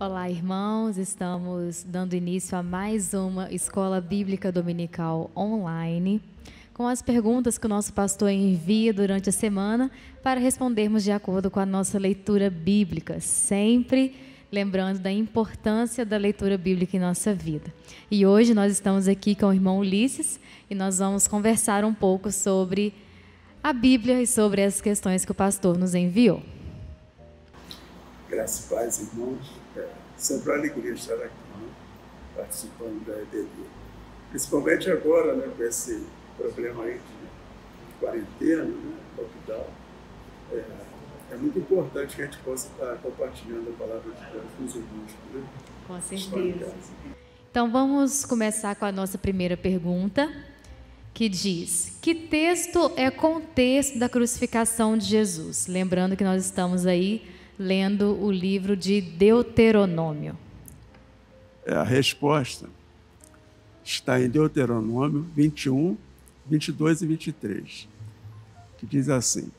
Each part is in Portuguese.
Olá, irmãos. Estamos dando início a mais uma Escola Bíblica Dominical online, com as perguntas que o nosso pastor envia durante a semana para respondermos de acordo com a nossa leitura bíblica, sempre lembrando da importância da leitura bíblica em nossa vida. E hoje nós estamos aqui com o irmão Ulisses e nós vamos conversar um pouco sobre a Bíblia e sobre as questões que o pastor nos enviou. Graças e paz, irmãos. Sempre uma alegria estar aqui, né, participando da EBD. Principalmente agora, né, com esse problema aí de quarentena, né, lockdown. É muito importante que a gente possa estar compartilhando a palavra de Deus com os irmãos. Né? Com certeza. Então vamos começar com a nossa primeira pergunta, que diz: que texto é contexto da crucificação de Jesus? Lembrando que nós estamos aí lendo o livro de Deuteronômio. A resposta está em Deuteronômio 21, 22 e 23, que diz assim: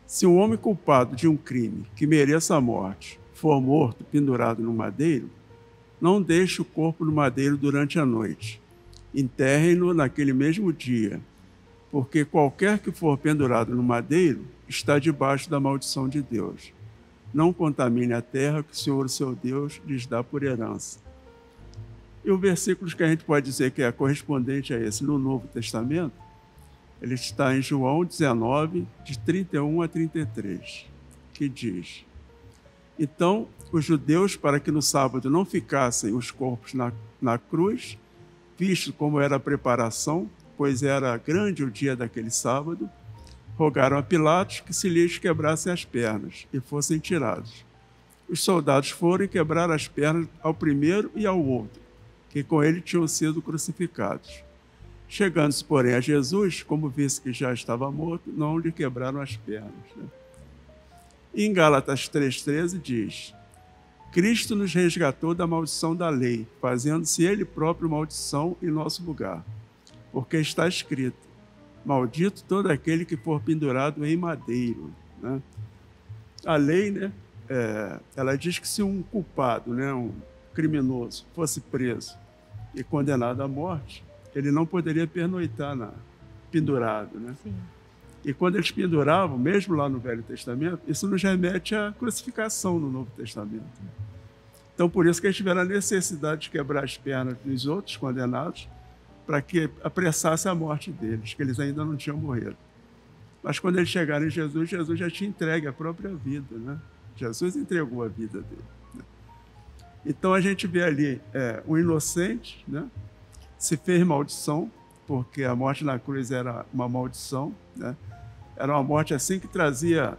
se um homem culpado de um crime que mereça a morte for morto pendurado no madeiro, não deixe o corpo no madeiro durante a noite. Enterrem-no naquele mesmo dia, porque qualquer que for pendurado no madeiro está debaixo da maldição de Deus. Não contamine a terra que o Senhor, seu Deus, lhes dá por herança. E o versículo que a gente pode dizer que é correspondente a esse no Novo Testamento, ele está em João 19, de 31 a 33, que diz: então, os judeus, para que no sábado não ficassem os corpos na cruz, visto como era a preparação, pois era grande o dia daquele sábado, rogaram a Pilatos que se lhes quebrassem as pernas e fossem tirados. Os soldados foram e quebraram as pernas ao primeiro e ao outro, que com ele tinham sido crucificados. Chegando-se, porém, a Jesus, como visse que já estava morto, não lhe quebraram as pernas. E em Gálatas 3,13 diz: Cristo nos resgatou da maldição da lei, fazendo-se ele próprio maldição em nosso lugar. Porque está escrito: maldito todo aquele que for pendurado em madeiro. Né? A lei, né, ela diz que se um culpado, né, um criminoso, fosse preso e condenado à morte, ele não poderia pernoitar pendurado. Né? Sim. E quando eles penduravam, mesmo lá no Velho Testamento, isso nos remete à crucificação no Novo Testamento. Então, por isso que eles tiveram a necessidade de quebrar as pernas dos outros condenados, para que apressasse a morte deles, que eles ainda não tinham morrido. Mas quando eles chegaram em Jesus, Jesus já tinha entregue a própria vida. Né? Jesus entregou a vida dele. Né? Então a gente vê ali um inocente, né? Se fez maldição, porque a morte na cruz era uma maldição. Né? Era uma morte assim que trazia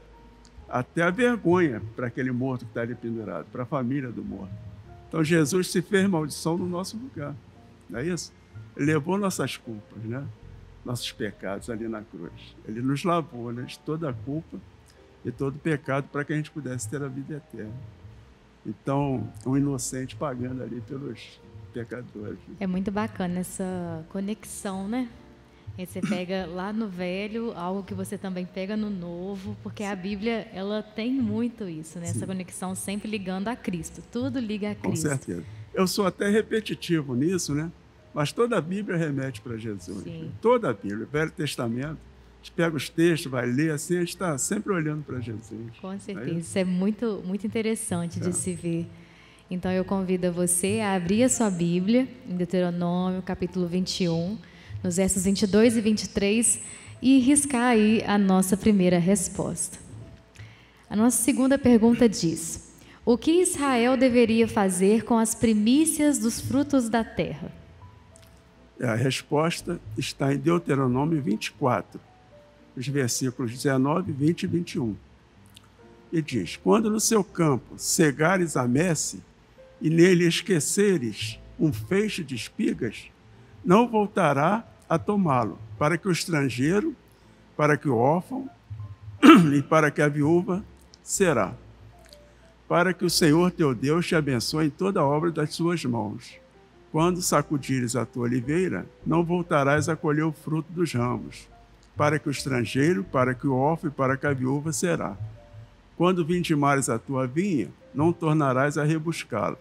até a vergonha para aquele morto que está ali pendurado, para a família do morto. Então Jesus se fez maldição no nosso lugar. Não é isso? Ele levou nossas culpas, né? Nossos pecados ali na cruz. Ele nos lavou, né, de toda a culpa e todo pecado para que a gente pudesse ter a vida eterna. Então, um inocente pagando ali pelos pecadores. É muito bacana essa conexão, né? Aí você pega lá no Velho, algo que você também pega no Novo, porque a Bíblia, ela tem muito isso, né? Essa conexão sempre ligando a Cristo. Tudo liga a Cristo. Com certeza. Eu sou até repetitivo nisso, né? Mas toda a Bíblia remete para Jesus. Né? Toda a Bíblia, o Velho Testamento, a gente pega os textos, vai ler, assim, a gente está sempre olhando para Jesus. Com certeza, isso é muito, muito interessante de se ver. Então eu convido você a abrir a sua Bíblia, em Deuteronômio, capítulo 21, nos versos 22 e 23, e riscar aí a nossa primeira resposta. A nossa segunda pergunta diz: o que Israel deveria fazer com as primícias dos frutos da terra? A resposta está em Deuteronômio 24, os versículos 19, 20 e 21. E diz: quando no seu campo cegares a messe e nele esqueceres um feixe de espigas, não voltará a tomá-lo, para que o estrangeiro, para que o órfão e para que a viúva será. Para que o Senhor teu Deus te abençoe em toda a obra das suas mãos. Quando sacudires a tua oliveira, não voltarás a colher o fruto dos ramos, para que o estrangeiro, para que o órfão e para que a viúva será. quando vindimares a tua vinha, não tornarás a rebuscá-la.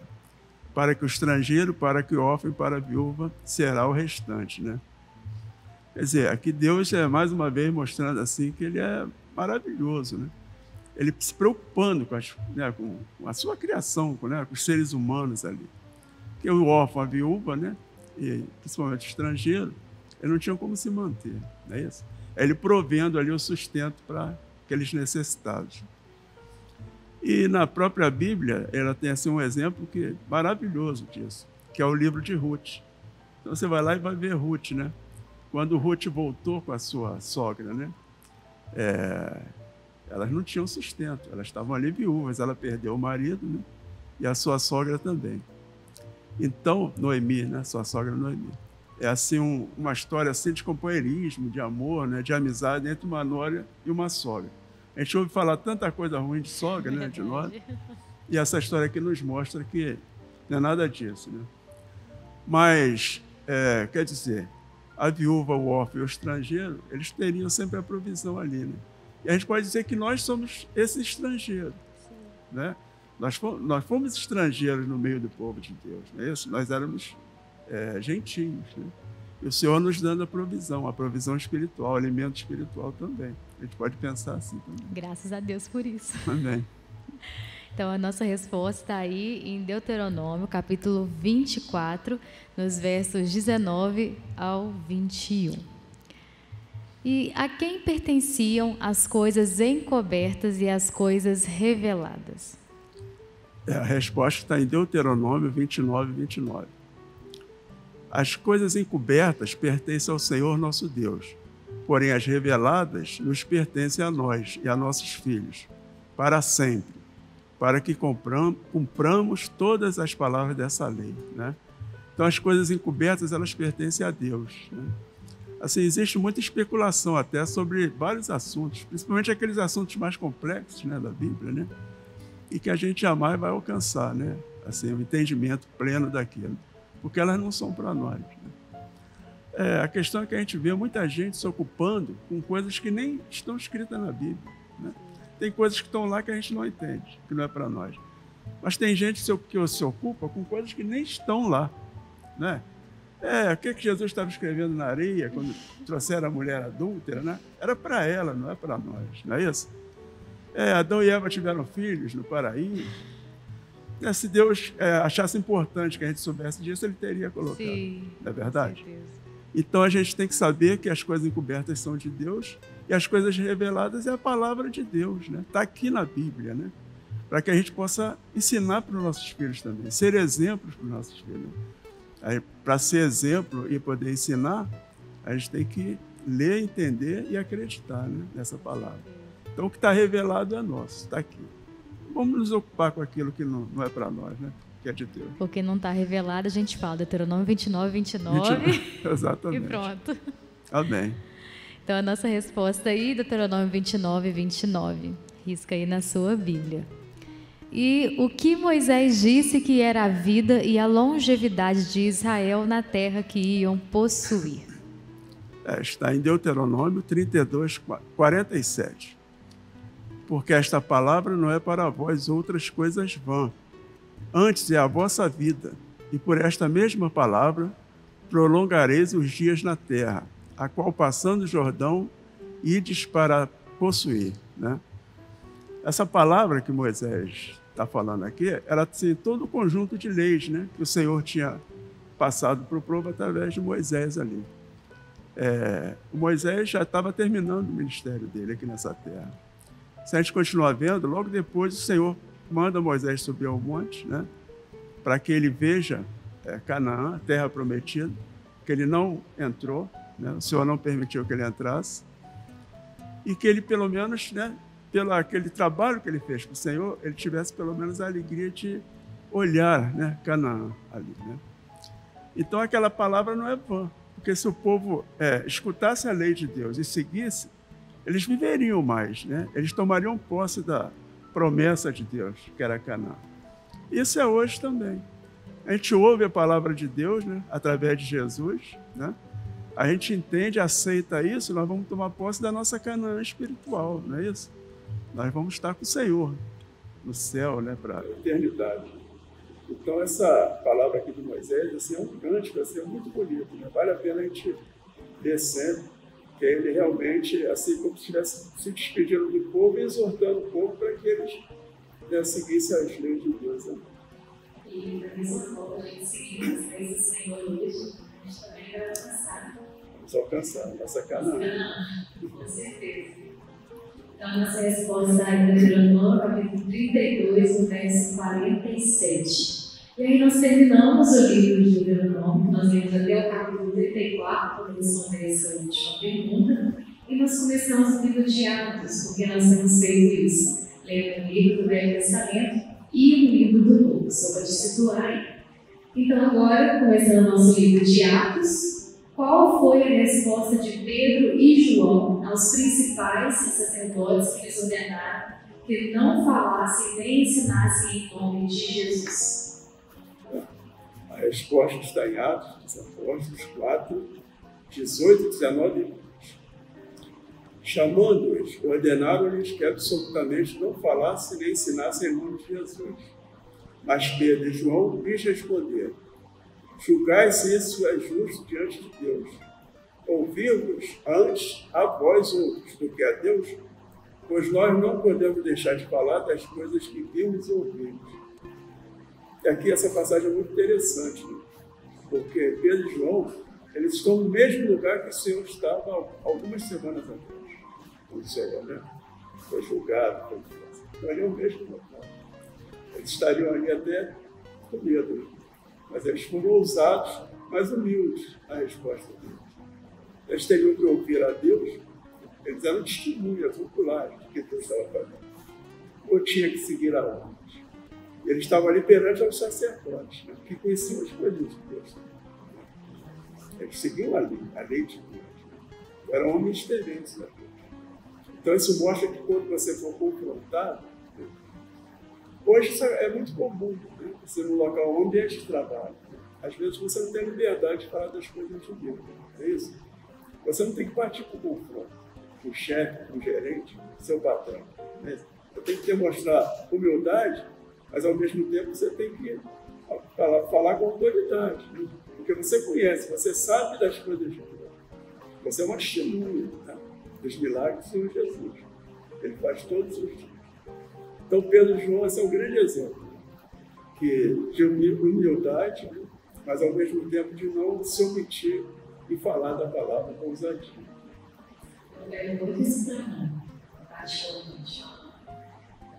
Para que o estrangeiro, para que o órfão, para a viúva, será o restante, né? Quer dizer, aqui Deus é mais uma vez mostrando assim que ele é maravilhoso, né? Ele se preocupando com a sua criação, com os seres humanos ali. Porque o órfão, a viúva, né? E principalmente o estrangeiro, ele não tinha como se manter, não é isso? Ele provendo ali o sustento para aqueles necessitados. E na própria Bíblia, ela tem assim um exemplo maravilhoso disso, que é o livro de Ruth. Então você vai lá e vai ver Ruth, né? Quando Ruth voltou com a sua sogra, né? Elas não tinham sustento, elas estavam ali viúvas, ela perdeu o marido, né? E a sua sogra também. Então, Noemi, né? Sua sogra Noemi. É assim uma história assim de companheirismo, de amor, né? De amizade entre uma nora e uma sogra. A gente ouve falar tanta coisa ruim de sogra, né? De nora. E essa história aqui nos mostra que não é nada disso, né? Mas, quer dizer, a viúva, o órfão e o estrangeiro, eles teriam sempre a provisão ali, né? E a gente pode dizer que nós somos esse estrangeiro, né? Nós fomos estrangeiros no meio do povo de Deus, não é isso? Nós éramos gentios, né? E o Senhor nos dando a provisão espiritual, alimento espiritual também. A gente pode pensar assim também. Graças a Deus por isso. Amém. Então, a nossa resposta está aí em Deuteronômio, capítulo 24, nos versos 19 ao 21. E a quem pertenciam as coisas encobertas e as coisas reveladas? A resposta está em Deuteronômio 29, 29. As coisas encobertas pertencem ao Senhor nosso Deus, porém as reveladas nos pertencem a nós e a nossos filhos, para sempre, para que cumpramos todas as palavras dessa lei, né? Então, as coisas encobertas, elas pertencem a Deus, né? Assim, existe muita especulação até sobre vários assuntos, principalmente aqueles assuntos mais complexos, né, da Bíblia, né? E que a gente jamais vai alcançar, né? Assim, o entendimento pleno daquilo, porque elas não são para nós, né? A questão é que a gente vê muita gente se ocupando com coisas que nem estão escritas na Bíblia, né? Tem coisas que estão lá que a gente não entende, que não é para nós. Mas tem gente que se ocupa com coisas que nem estão lá, né? O que Jesus estava escrevendo na areia quando trouxeram a mulher adúltera, né? Era para ela, não é para nós, não é isso? Adão e Eva tiveram filhos no paraíso. Se Deus achasse importante que a gente soubesse disso, ele teria colocado. Sim, não é verdade? Com certeza. Então a gente tem que saber que as coisas encobertas são de Deus e as coisas reveladas é a palavra de Deus, né? Está aqui na Bíblia, né? Para que a gente possa ensinar para os nossos filhos também, ser exemplos para os nossos filhos. Para ser exemplo e poder ensinar, a gente tem que ler, entender e acreditar, né, nessa palavra. Então, o que está revelado é nosso, está aqui. Vamos nos ocupar com aquilo que não é para nós, né? Que é de Deus. Porque não está revelado, a gente fala Deuteronômio 29, 29. Exatamente. E pronto. Amém. Então, a nossa resposta aí, Deuteronômio 29, 29. Risca aí na sua Bíblia. E o que Moisés disse que era a vida e a longevidade de Israel na terra que iam possuir? Está em Deuteronômio 32, 47. Porque esta palavra não é para vós outras coisas vãs, antes é a vossa vida, e por esta mesma palavra prolongareis os dias na terra, a qual passando o Jordão ides para possuir, né? Essa palavra que Moisés está falando aqui, era assim, todo o conjunto de leis, né, que o Senhor tinha passado para o povo através de Moisés ali. O Moisés já estava terminando o ministério dele aqui nessa terra. Se a gente continuar vendo, logo depois o Senhor manda Moisés subir ao monte, né, para que ele veja Canaã, a terra prometida, que ele não entrou, né, o Senhor não permitiu que ele entrasse, e que ele pelo menos, né, pelo aquele trabalho que ele fez para o Senhor, ele tivesse pelo menos a alegria de olhar, né, Canaã ali, né? Então aquela palavra não é vã, porque se o povo escutasse a lei de Deus e seguisse, eles viveriam mais, né? Eles tomariam posse da promessa de Deus, que era Canaã. Isso é hoje também. A gente ouve a palavra de Deus, né, através de Jesus, né? A gente entende, aceita isso, nós vamos tomar posse da nossa Canaã espiritual, não é isso? nós vamos estar com o Senhor no céu, né, para a eternidade. Então, essa palavra aqui de Moisés assim, é um cântico, assim, é muito bonito, né? Vale a pena a gente ler sempre, que ele realmente, assim como se estivesse se despedindo do povo e exortando o povo para que eles, né, seguissem as leis de Deus. Né? E da mesma forma, a gente seguindo as leis do Senhor hoje, a gente também vai alcançar. Vamos alcançar, nossa Canaã. Com certeza. Então, nossa resposta está em Deuteronômio, capítulo 32, no verso 47. E aí nós terminamos o livro de Deuteronômio, nós lemos até o capítulo 34, para responder essa última pergunta, e nós começamos o livro de Atos, porque nós temos feito isso, lendo o livro do Velho Testamento e o livro do Novo, só para te situar aí. Então agora, começando o nosso livro de Atos, qual foi a resposta de Pedro e João aos principais sacerdotes que lhes ordenaram que não falassem nem ensinassem em nome de Jesus? A resposta está em Atos dos Apóstolos 4, 18, 19 e 20. Chamando-os, ordenaram-lhes que absolutamente não falassem nem ensinassem em nome de Jesus. Mas Pedro e João lhes responderam: julgai se isso é justo diante de Deus. Ouvir-vos antes a vós outros do que a Deus, pois nós não podemos deixar de falar das coisas que vimos e ouvimos. E aqui essa passagem é muito interessante, né? Porque Pedro e João, eles estão no mesmo lugar que o Senhor estava algumas semanas atrás. Quando o Senhor, né, foi julgado, então ali é o mesmo local. Eles estariam ali até com medo, né? Mas eles foram ousados, mas humildes na resposta deles. Eles teriam que ouvir a Deus, eles eram testemunhas oculares do que Deus estava fazendo. Ou tinha que seguir a ordem. Eles estavam ali perante aos sacerdotes, né, que conheciam as coisas de Deus. Eles seguiam a lei de Deus. Né? Eram homens experientes da Deus. Então isso mostra que quando você for confrontado, né, hoje isso é muito comum, né? Você no local, um ambiente de trabalho. Né? Às vezes você não tem liberdade de falar das coisas de Deus. É isso? Você não tem que partir para o confronto com o chefe, com o gerente, com o seu patrão. Né? Você tem que demonstrar humildade, mas ao mesmo tempo você tem que falar com autoridade. Né? Porque você conhece, você sabe das coisas de Deus. Você é uma testemunha, né, dos milagres do Senhor Jesus. Ele faz todos os dias. Então Pedro e João, esse é um grande exemplo, né? De humildade, né? Mas ao mesmo tempo de não se omitir e falar da palavra com ousadia. Eu quero muito ensinar, praticamente.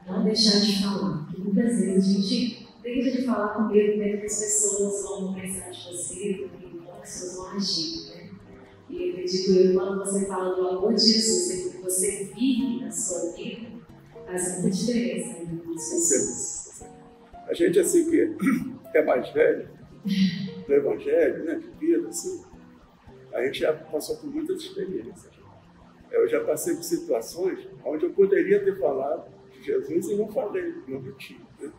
Não deixar de falar, porque muitas vezes a gente deixa de falar com medo que as pessoas vão pensar de você, como as pessoas vão agir, né? E eu acredito quando você fala do amor de Jesus, que você vive na sua vida, faz muita diferença nas pessoas. A gente, assim, que é mais velho, do Evangelho, né, de vida, assim, a gente já passou por muitas experiências. Eu já passei por situações onde eu poderia ter falado de Jesus e não falei, não omiti, né?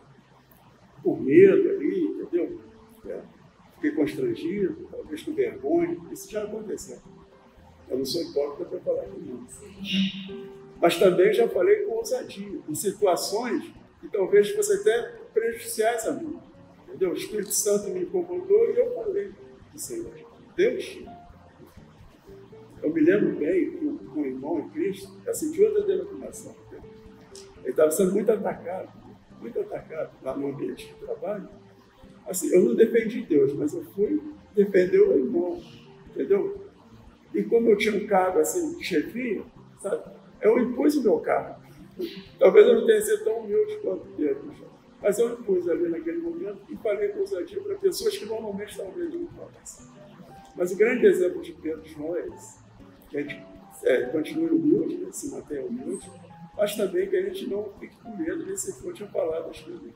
Por medo ali, entendeu? Fiquei constrangido, talvez com vergonha, isso já aconteceu. Eu não sou hipócrita para falar com isso. Mas também já falei com ousadia, em situações que talvez fosse até prejudiciais a mim. Entendeu? O Espírito Santo me incomodou e eu falei do Senhor. Deus. Eu me lembro bem que um irmão em Cristo sentiu outra denominação. Ele estava sendo muito atacado lá no ambiente de trabalho. Assim, eu não defendi Deus, mas eu fui defender o irmão, entendeu? E como eu tinha um cargo assim, de chefia, sabe? Eu impus o meu cargo. Talvez eu não tenha sido tão humilde quanto Pedro, mas eu impus ali naquele momento e falei com ousadia para pessoas que normalmente talvez não falassem. Mas o grande exemplo de Pedro e João é esse, que a gente continue humilde, né, se mantenha humilde, mas também que a gente não fique com medo de se for te falar das coisas do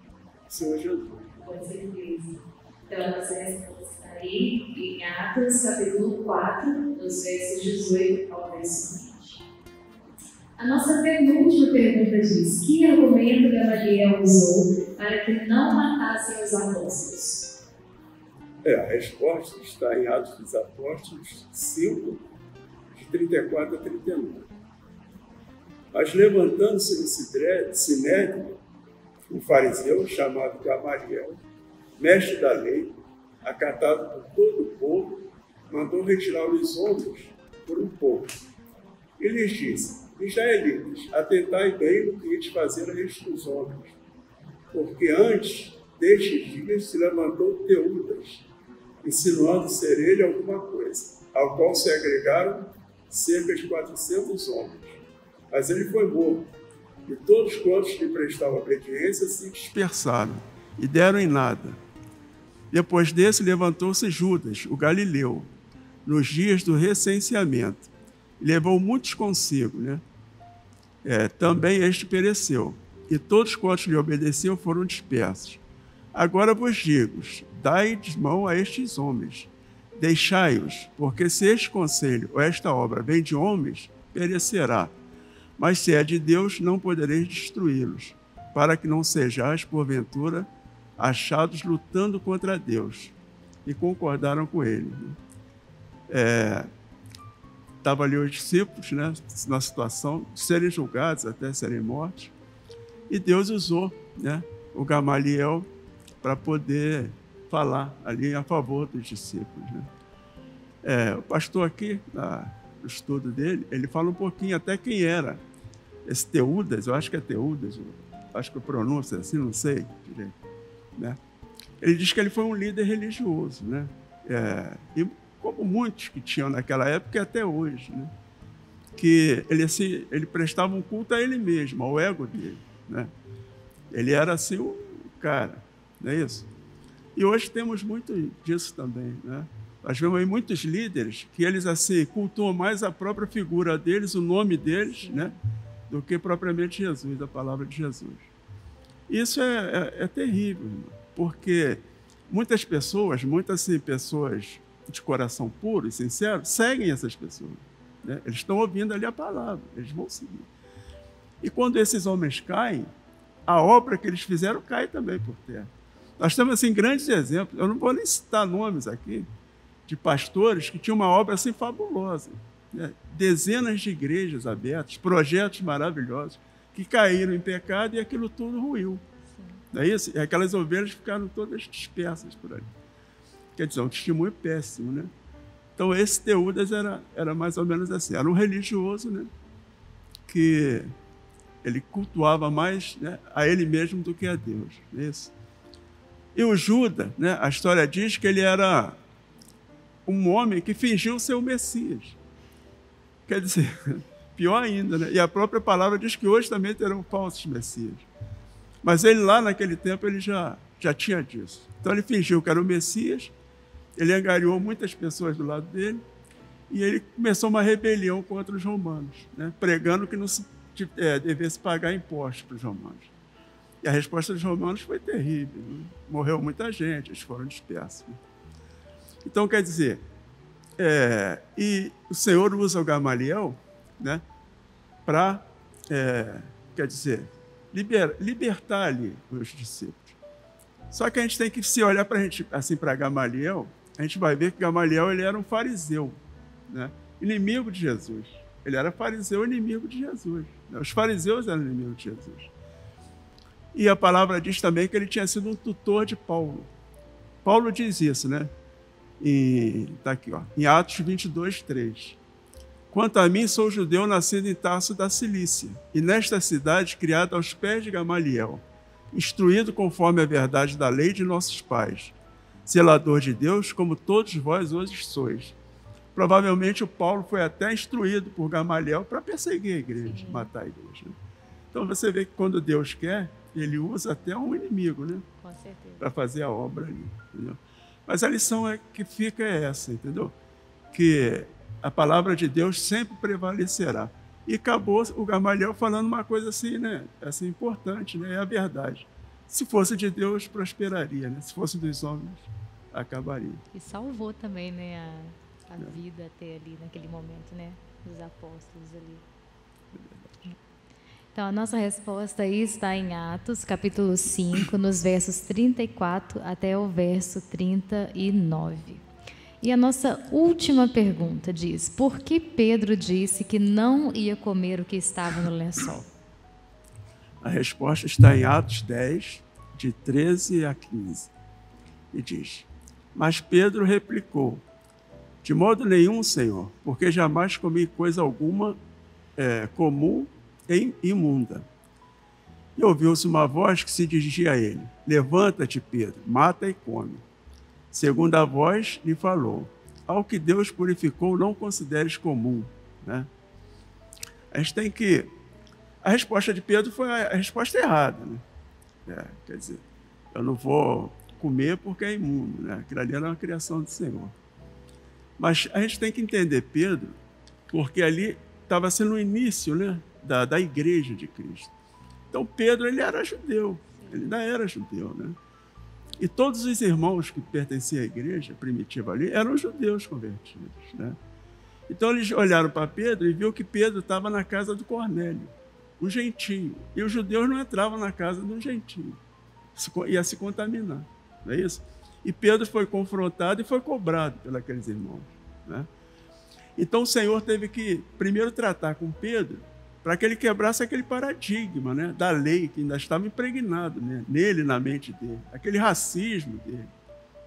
Senhor Jesus. Com certeza. Então, a nossa resposta está aí em Atos, capítulo 4, dos versos 18 ao verso 20. A nossa penúltima pergunta diz: que argumento Gamaliel usou para que não matassem os apóstolos? A resposta está em Atos dos Apóstolos 5, de 34 a 39. Mas levantando-se no sinédrio, um fariseu chamado Gamaliel, mestre da lei, acatado por todo o povo, mandou retirar os homens por um pouco. E lhes disse: Israelitas, atentai bem no que ides fazer a estes homens, porque antes destes dias se levantou Teudas, insinuando ser ele alguma coisa, ao qual se agregaram cerca de 400 homens. Mas ele foi morto, e todos quantos lhe prestavam obediência se dispersaram, e deram em nada. Depois desse levantou-se Judas, o galileu, nos dias do recenseamento, e levou muitos consigo, né? Também este pereceu, e todos quantos lhe obedeciam foram dispersos. Agora vos digo, dai mão a estes homens, deixai-os, porque se este conselho ou esta obra vem de homens, perecerá. Mas se é de Deus, não podereis destruí-los, para que não sejais, porventura, achados lutando contra Deus. E concordaram com ele. Estavam ali os discípulos, né, na situação de serem julgados até serem mortos. E Deus usou, né, o Gamaliel para poder falar ali a favor dos discípulos, né. O pastor aqui, no estudo dele, ele fala um pouquinho até quem era esse Teudas, eu acho que é Teudas, acho que eu pronuncio assim, não sei direito, né. Ele diz que ele foi um líder religioso, né, e como muitos que tinham naquela época e até hoje, né, que ele prestava um culto a ele mesmo, ao ego dele, né. Ele era assim o cara, não é isso? E hoje temos muito disso também, né? Nós vemos aí muitos líderes que eles assim cultuam mais a própria figura deles, o nome deles, né, do que propriamente Jesus, a palavra de Jesus. Isso é terrível, irmão, porque muitas pessoas de coração puro e sincero seguem essas pessoas, né? Eles estão ouvindo ali a palavra, eles vão seguir. E quando esses homens caem, a obra que eles fizeram cai também por terra. Nós temos assim grandes exemplos, eu não vou nem citar nomes aqui, de pastores que tinham uma obra assim fabulosa, né? Dezenas de igrejas abertas, projetos maravilhosos, que caíram em pecado e aquilo tudo ruiu. Não é isso? E aquelas ovelhas ficaram todas dispersas por ali. Quer dizer, um testemunho péssimo, né? Então, esse Teudas era mais ou menos assim, era um religioso, né, que ele cultuava mais, né, a ele mesmo do que a Deus. Não é isso? E o Judas, né, a história diz que ele era um homem que fingiu ser o Messias. Quer dizer, pior ainda, né? E a própria palavra diz que hoje também terão falsos Messias. Mas ele lá naquele tempo ele já tinha disso. Então ele fingiu que era o Messias, ele angariou muitas pessoas do lado dele e ele começou uma rebelião contra os romanos, né? Pregando que não se devesse pagar impostos para os romanos. E a resposta dos romanos foi terrível, né? Morreu muita gente, eles foram dispersos. Então, quer dizer, e o Senhor usa o Gamaliel, né, para, quer dizer, libertar ali os discípulos. Só que a gente tem que se olhar para Gamaliel, a gente vai ver que Gamaliel ele era um fariseu, né, inimigo de Jesus. Ele era fariseu, inimigo de Jesus, né? Os fariseus eram inimigos de Jesus. E a palavra diz também que ele tinha sido um tutor de Paulo. Paulo diz isso, né? Está aqui, ó, em Atos 22, 3. Quanto a mim, sou judeu nascido em Tarso da Cilícia, e nesta cidade criado aos pés de Gamaliel, instruído conforme a verdade da lei de nossos pais, zelador de Deus, como todos vós hoje sois. Provavelmente o Paulo foi até instruído por Gamaliel para perseguir a igreja, matar a igreja. Então você vê que quando Deus quer, ele usa até um inimigo, né? Com certeza. Para fazer a obra ali, entendeu? Mas a lição que fica é essa, entendeu? Que a palavra de Deus sempre prevalecerá. E acabou o Gamaliel falando uma coisa assim, né? Assim, importante, né? É a verdade. Se fosse de Deus, prosperaria, né? Se fosse dos homens, acabaria. E salvou também, né, a vida até ali, naquele momento, né? Dos apóstolos ali. Então, a nossa resposta aí está em Atos, capítulo 5, nos versos 34 até o verso 39. E a nossa última pergunta diz: por que Pedro disse que não ia comer o que estava no lençol? A resposta está em Atos 10, de 13 a 15. E diz: mas Pedro replicou: de modo nenhum, Senhor, porque jamais comi coisa alguma comum e imunda. E ouviu-se uma voz que se dirigia a ele: levanta-te, Pedro, mata e come. Segunda voz lhe falou: ao que Deus purificou, não consideres comum. Né? A gente tem que... A resposta de Pedro foi a resposta errada. Né? Quer dizer, eu não vou comer porque é imundo. Né? Aquilo ali era uma criação do Senhor. Mas a gente tem que entender Pedro, porque ali estava sendo o início, né, da igreja de Cristo. Então Pedro, ele era judeu, ele ainda era judeu, né? E todos os irmãos que pertenciam à igreja primitiva ali eram judeus convertidos, né? Então eles olharam para Pedro e viram que Pedro estava na casa do Cornélio, um gentio. E os judeus não entravam na casa de um gentio, ia se contaminar, não é isso? E Pedro foi confrontado e foi cobrado pelos aqueles irmãos, né? Então o Senhor teve que primeiro tratar com Pedro para que ele quebrasse aquele paradigma, né, da lei que ainda estava impregnado, né, nele, na mente dele, aquele racismo dele,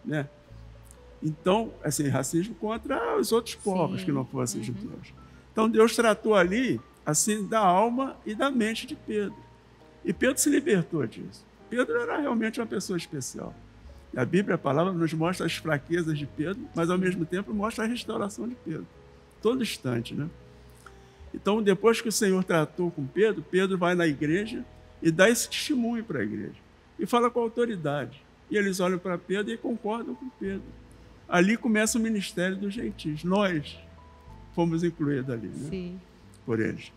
né? Então, assim, racismo contra os outros povos que não fossem judeus. Então Deus tratou ali, assim, da alma e da mente de Pedro. E Pedro se libertou disso. Pedro era realmente uma pessoa especial. E a Bíblia, a palavra, nos mostra as fraquezas de Pedro, mas ao mesmo tempo mostra a restauração de Pedro. Todo instante, né? Então, depois que o Senhor tratou com Pedro, Pedro vai na igreja e dá esse testemunho para a igreja. E fala com autoridade. E eles olham para Pedro e concordam com Pedro. Ali começa o ministério dos gentios. Nós fomos incluídos ali, né? Sim. Por eles.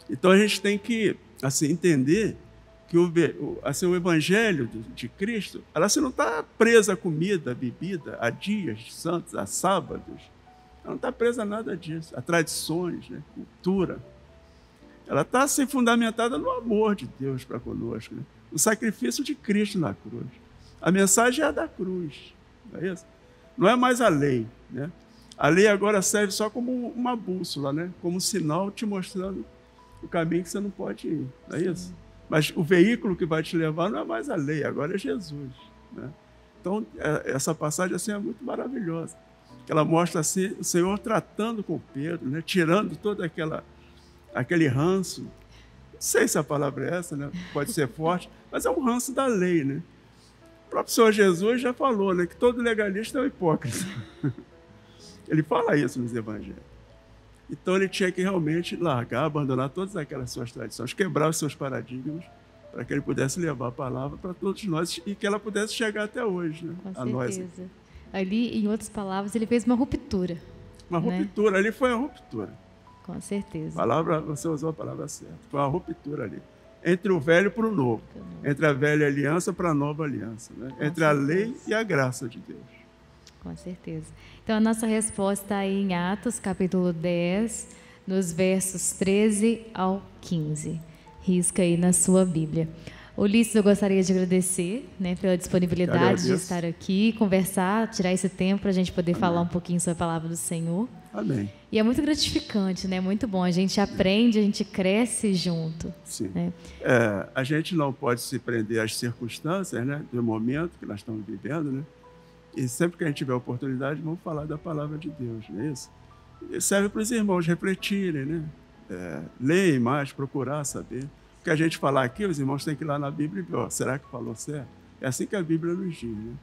Então, a gente tem que, assim, entender que o evangelho de Cristo, ela assim, não está presa a comida, a bebida, a dias santos, a sábados. Ela não está presa a nada disso, a tradições, né? Cultura. Ela está assim, fundamentada no amor de Deus para conosco, né? O sacrifício de Cristo na cruz. A mensagem é a da cruz, não é isso? Não é mais a lei, né? A lei agora serve só como uma bússola, né? Como um sinal te mostrando o caminho que você não pode ir, não é isso? Mas o veículo que vai te levar não é mais a lei, agora é Jesus, né? Então, essa passagem assim, é muito maravilhosa. Ela mostra assim, o Senhor tratando com Pedro, né? Tirando todo aquele ranço. Não sei se a palavra é essa, né? Pode ser forte, mas é um ranço da lei, né? O próprio Senhor Jesus já falou, né, que todo legalista é um hipócrita. Ele fala isso nos evangelhos. Então ele tinha que realmente largar, abandonar todas aquelas suas tradições, quebrar os seus paradigmas, para que ele pudesse levar a palavra para todos nós e que ela pudesse chegar até hoje, né? Com certeza. Nós. Ali, em outras palavras, ele fez uma ruptura. Uma ruptura, né? Ali foi a ruptura. Com certeza. Você usou a palavra certa. Foi uma ruptura ali. Entre o velho para o novo. Entre a velha aliança para a nova aliança. Né? Entre a lei e a graça de Deus. Com certeza. Então, a nossa resposta está aí em Atos, capítulo 10, nos versos 13 ao 15. Risca aí na sua Bíblia. Ulisses, eu gostaria de agradecer, né, pela disponibilidade de estar aqui, conversar, tirar esse tempo para a gente poder falar um pouquinho sobre a palavra do Senhor. Amém. E é muito gratificante, né? Muito bom. A gente aprende, a gente cresce junto. Sim. Né? A gente não pode se prender às circunstâncias, né, do momento que nós estamos vivendo, né? E sempre que a gente tiver oportunidade, vamos falar da palavra de Deus, não é isso? E serve para os irmãos refletirem, né? Lerem mais, procurar saber. O que a gente falar aqui, os irmãos têm que ir lá na Bíblia e ver, ó, será que falou certo? É assim que a Bíblia nos diz, né?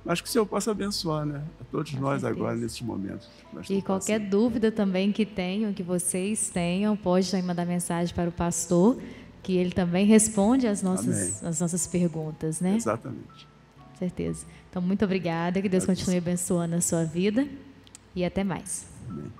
Mas que o Senhor possa abençoar, né, a todos nós agora, nesses momentos. E qualquer dúvida também que tenham, que vocês tenham, pode também mandar mensagem para o pastor, que ele também responde às nossas perguntas, né? Exatamente. Com certeza. Então, muito obrigada, que Deus continue abençoando a sua vida e até mais. Amém.